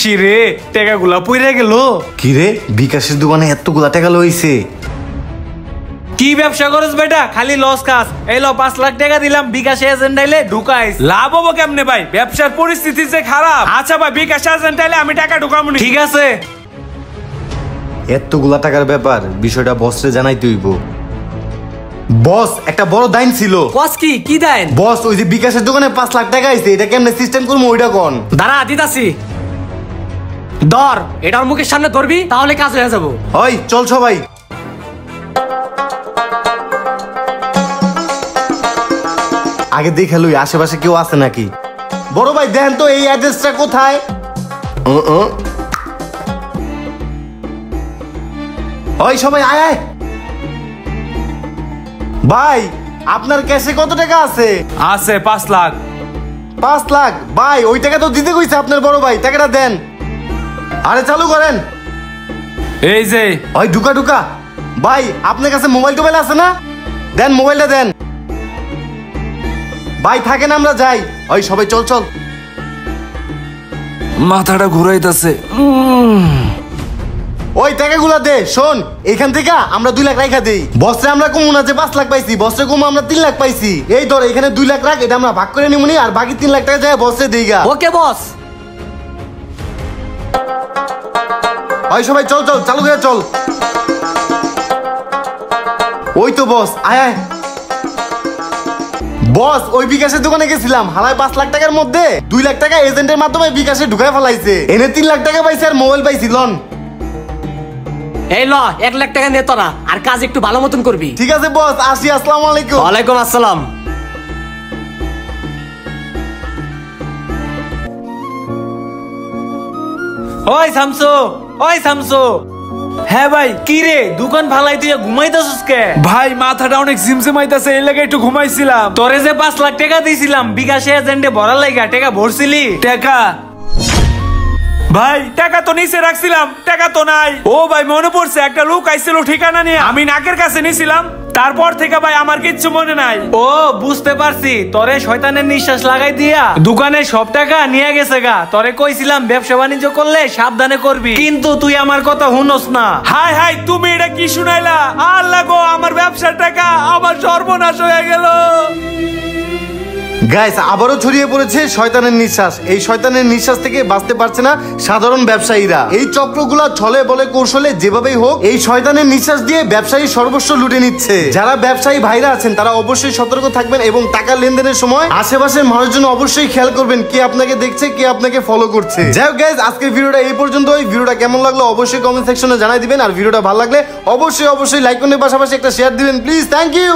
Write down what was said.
ইসিরে টাকাগুলা পইরা গেল। কি রে, বিকাশের দোকানে এতগুলা টাকা লইছে? কি ব্যবসা করছ বেটা, খালি লস খাস। এই লো 5 লাখ টাকা দিলাম, বিকাশ এজেন্ট আইলে ঢুকাইস। লাভ হবো কেমনে ভাই, ব্যবসার পরিস্থিতি যে খারাপ। আচ্ছা ভাই, বিকাশ এজেন্ট আইলে আমি টাকা ঢুকাবো। ঠিক আছে। এতগুলা টাকার ব্যাপার, বিষয়টা বসরে জানাইতে হইব। বস, একটা বড় দাইন ছিল। বস কি দেন? বস, ওই যে বিকাশের দোকানে 5 লাখ টাকা আইছে, এটা কেমনে সিস্টেম করবো ওইটা কোন? দাঁড়া, দিতাছি। ধর, এটার মুখের সামনে ধরবি, তাহলে কাজ হয়ে যাবো। ওই চল সবাই। আগে দেখে লই আশেপাশে কেউ আছে নাকি। বড় ভাই দেখেন তো এই অ্যাড্রেসটা কোথায়? ওই সবাই আয় আয়। ভাই, আপনার ক্যাশে কত টাকা আছে? আছে 5 লাখ। 5 লাখ? ভাই, ওই টাকা তো দিতে কইছে আপনার বড় ভাই, টাকাটা দেন। আরে চালু করেন। এই যে ওই ঢুকা ঢুকা। ভাই, আপনার কাছে মোবাইল টোবাইল আছে না? দেন, মোবাইলটা দেন। ভাই থাকেন, আমরা যাই। ওই সবাই চল চল। মাথাটা ঘুরাইতেছে। ওই টাকাগুলা দে। শোন, এখান থেকে আমরা 2 লাখ রাখা দেই। বসরে আমরা কমু না যে 5 লাখ পাইছি, বসরে কমু আমরা 3 লাখ পাইছি। এই ধর, এখানে 2 লাখ রাখ, এটা আমরা ভাগ করে নিমুনি, আর বাকি 3 লাখ টাকা যায় বসরে দেইগা। ওকে বস। ওই সবাই চল চল, চালু করে চল। ওই তো বস, আয় আয়। বস, ওই বিকাশের দোকানে গেছিলাম, হালায় 5 লাখ টাকার মধ্যে 2 লাখ টাকা এজেন্টের মাধ্যমে বিকাশে ঢুকায় ফেলাইছে। এনে 3 লাখ টাকা পাইছে আর মোবাইল পাইছি। লন। এই ল, 1 লাখ টাকা নে তোরা, আর কাজ একটু ভালো মতন করবি। ঠিক আছে বস, আসি। আসসালামু আলাইকুম। ওয়ালাইকুম আসসালাম। ওই শামসু, ওই শামসু। হ্যাঁ ভাই। কি রে, দোকান ফালাই তুই ঘুমাইতেছিস কে? ভাই মাথাটা অনেক ঝিমঝিমাইতেছে, এই লাগে একটু ঘুমাইছিলাম। তোরে যে 5 লাখ টাকা দিয়েছিলাম বিকাশে এজেন্টে ভরার লাগা, টাকা ভরছিলি? টাকা ভাই, টাকা তো নিচে রাখছিলাম, টাকা তো নাই। ও ভাই, মনে পড়ছে, একটা লোক আইছিল ঠিকানা নিয়ে, আমি নাকের কাছে নিছিলাম। তারপর থেকে ভাই আমার কিচ্ছু মনে নাই। ও বুঝতে পারছি, তোরে শয়তানের নিঃশ্বাস লাগাই দিয়া দোকানে সব টাকা নিয়ে গেছে গা। তোরে কইছিলাম ব্যবসা বাণিজ্য করলে সাবধানে করবি, কিন্তু তুই আমার কথা শুনস না। হাই হাই, তুমি এটা কি শুনাইলা? আল্লাহ গো, আমার ব্যবসার টাকা আমার সর্বনাশ হয়ে গেল। গাইস, আবারও ছড়িয়ে পড়েছে শয়তানের নিঃশ্বাস। এই শয়তানের নিঃশ্বাস থেকে বাঁচতে পারছে না সাধারণ ব্যবসায়ীরা। এই চক্রগুলা ছলে বলে কৌশলে যেভাবেই হোক এই শয়তানের নিঃশ্বাস দিয়ে ব্যবসায়ী সর্বস্ব লুটে নিচ্ছে। যারা ব্যবসায়ী ভাইরা আছেন তারা অবশ্যই সতর্ক থাকবেন এবং টাকা লেনদেনের সময় আশেপাশের মানুষজন অবশ্যই খেয়াল করবেন কে আপনাকে দেখছে, কে আপনাকে ফলো করছে। যাই হোক গাইস, আজকের ভিডিওটা এই পর্যন্তই। ভিডিওটা কেমন লাগলো অবশ্যই কমেন্ট সেকশনে জানাই দিবেন, আর ভিডিওটা ভালো লাগলে অবশ্যই লাইক করার পাশাপাশি একটা শেয়ার দিবেন প্লিজ। Thank you.